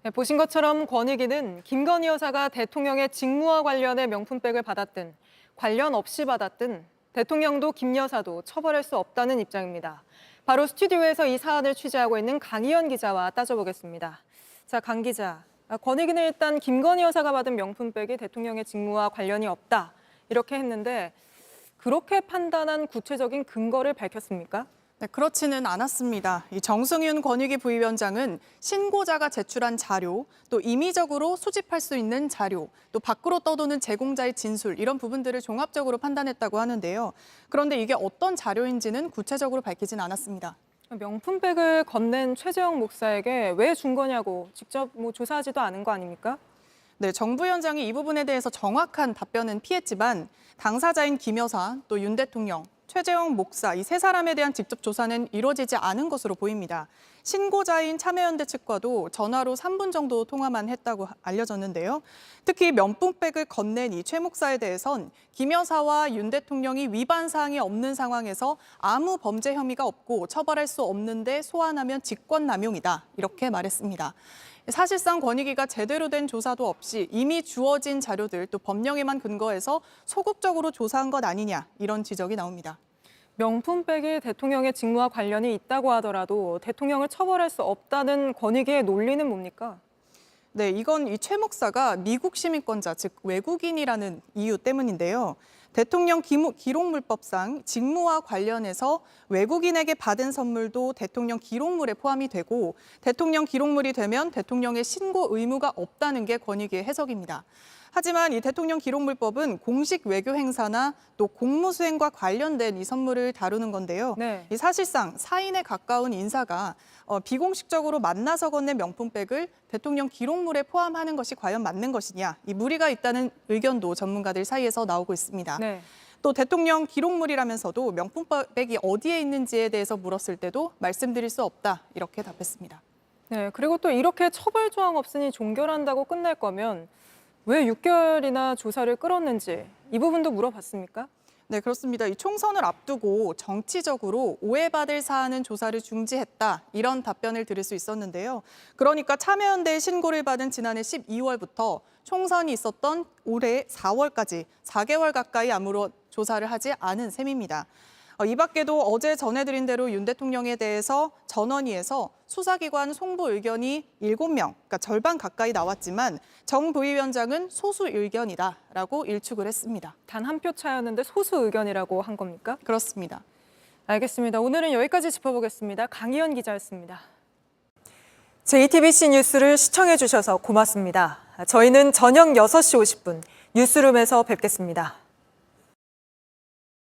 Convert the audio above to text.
네, 보신 것처럼 권익위는 김건희 여사가 대통령의 직무와 관련해 명품백을 받았든 관련 없이 받았든 대통령도 김 여사도 처벌할 수 없다는 입장입니다. 바로 스튜디오에서 이 사안을 취재하고 있는 강희연 기자와 따져보겠습니다. 자, 강 기자. 권익위는 일단 김건희 여사가 받은 명품백이 대통령의 직무와 관련이 없다 이렇게 했는데 그렇게 판단한 구체적인 근거를 밝혔습니까? 네, 그렇지는 않았습니다. 이 정승윤 권익위 부위원장은 신고자가 제출한 자료, 또 임의적으로 수집할 수 있는 자료, 또 밖으로 떠도는 제공자의 진술 이런 부분들을 종합적으로 판단했다고 하는데요. 그런데 이게 어떤 자료인지는 구체적으로 밝히진 않았습니다. 명품백을 건넨 최재형 목사에게 왜 준 거냐고 직접 조사하지도 않은 거 아닙니까? 네, 정부 위원장이 이 부분에 대해서 정확한 답변은 피했지만 당사자인 김 여사, 또 윤 대통령, 최재형 목사 이 세 사람에 대한 직접 조사는 이루어지지 않은 것으로 보입니다. 신고자인 참여연대 측과도 전화로 3분 정도 통화만 했다고 알려졌는데요. 특히 명품백을 건넨 이 최 목사에 대해선 김 여사와 윤 대통령이 위반 사항이 없는 상황에서 아무 범죄 혐의가 없고 처벌할 수 없는데 소환하면 직권남용이다 이렇게 말했습니다. 사실상 권익위가 제대로 된 조사도 없이 이미 주어진 자료들 또 법령에만 근거해서 소극적으로 조사한 것 아니냐 이런 지적이 나옵니다. 명품백이 대통령의 직무와 관련이 있다고 하더라도 대통령을 처벌할 수 없다는 권익위의 논리는 뭡니까? 네, 이건 이 최 목사가 미국 시민권자, 즉 외국인이라는 이유 때문인데요. 대통령 기록물법상 직무와 관련해서 외국인에게 받은 선물도 대통령 기록물에 포함이 되고 대통령 기록물이 되면 대통령의 신고 의무가 없다는 게 권익위의 해석입니다. 하지만 이 대통령 기록물법은 공식 외교 행사나 또 공무 수행과 관련된 이 선물을 다루는 건데요. 네. 이 사실상 사인에 가까운 인사가 비공식적으로 만나서 건넨 명품백을 대통령 기록물에 포함하는 것이 과연 맞는 것이냐, 이 무리가 있다는 의견도 전문가들 사이에서 나오고 있습니다. 네. 또 대통령 기록물이라면서도 명품백이 어디에 있는지에 대해서 물었을 때도 말씀드릴 수 없다, 이렇게 답했습니다. 네, 그리고 또 이렇게 처벌 조항 없으니 종결한다고 끝낼 거면 왜 6개월이나 조사를 끌었는지 이 부분도 물어봤습니까? 네, 그렇습니다. 이 총선을 앞두고 정치적으로 오해받을 사안은 조사를 중지했다, 이런 답변을 들을 수 있었는데요. 그러니까 참여연대의 신고를 받은 지난해 12월부터 총선이 있었던 올해 4월까지 4개월 가까이 아무런 조사를 하지 않은 셈입니다. 이 밖에도 어제 전해드린 대로 윤 대통령에 대해서 전원위에서 수사기관 송부 의견이 7명, 그러니까 절반 가까이 나왔지만 정 부위원장은 소수 의견이다라고 일축을 했습니다. 단 한 표 차였는데 소수 의견이라고 한 겁니까? 그렇습니다. 알겠습니다. 오늘은 여기까지 짚어보겠습니다. 강희연 기자였습니다. JTBC 뉴스를 시청해 주셔서 고맙습니다. 저희는 저녁 6시 50분 뉴스룸에서 뵙겠습니다.